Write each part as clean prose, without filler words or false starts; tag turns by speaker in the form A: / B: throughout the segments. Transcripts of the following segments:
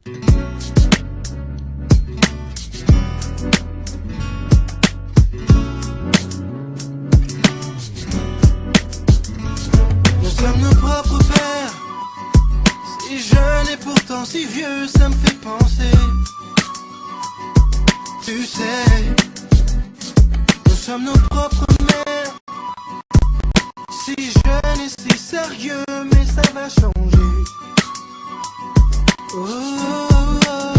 A: Nous sommes nos propres pères, si jeunes et pourtant si vieux, ça me fait penser. Tu sais, nous sommes nos propres mères, si jeunes et si sérieux, mais ça va changer. Oh, oh, oh.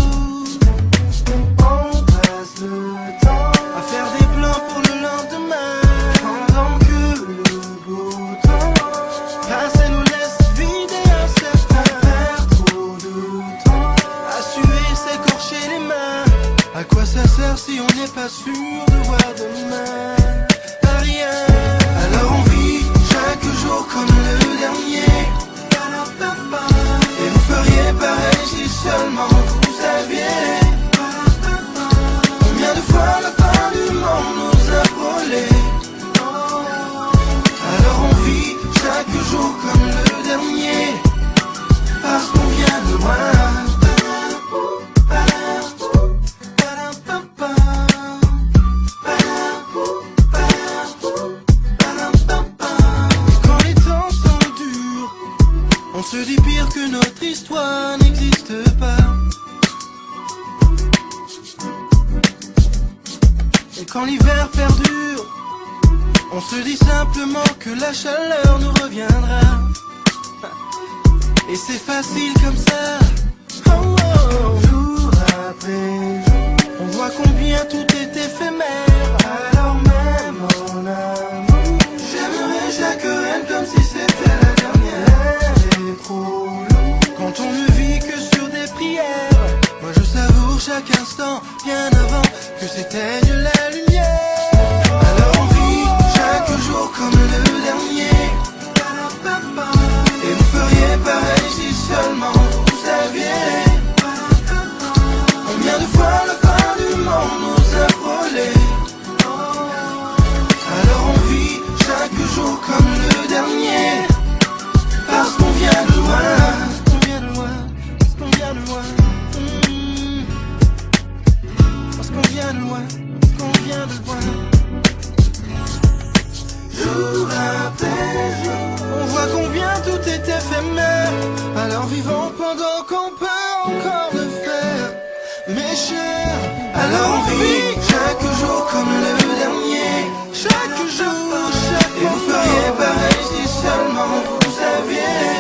A: On passe le temps à faire des plans pour le lendemain, pendant que le beau temps passe et nous laisse vider un certain. On perd trop de temps à suer, s'écorcher les mains. À quoi ça sert si on n'est pas sûr de voir demain? À rien. Alors on vit chaque jour comme le dernier. Et vous feriez pareil si seulement vous saviez combien de fois la fin du monde nous a frôlés. Alors on vit chaque jour comme le dernier, parce qu'on vient de loin. On se dit pire que notre histoire n'existe pas. Et quand l'hiver perdure, on se dit simplement que la chaleur nous reviendra. Et c'est facile comme ça. Oh, oh. Jour après jour, on voit combien tout est éphémère. Alors même en amour, j'aimerais chaque reine comme si c'était la dernière. Trop long quand on ne vit que sur des prières. Moi je savoure chaque instant bien avant que s'éteigne la lumière. Alors on vit chaque jour comme le dernier. Et vous feriez pareil si seulement vous saviez combien de fois la fin du monde nous a frôlés. Alors on vit chaque jour comme le dernier, parce qu'on vient de loin, on vient de loin, parce qu'on vient de loin. Parce qu'on vient de loin, parce qu'on vient de loin. Jour après jour, on voit combien tout est éphémère. Alors vivons pendant qu'on peut encore le faire, mes chers. Alors on vit chaque jour comme le dernier, chaque jour, chaque. Et vous feriez pareil si seulement vous saviez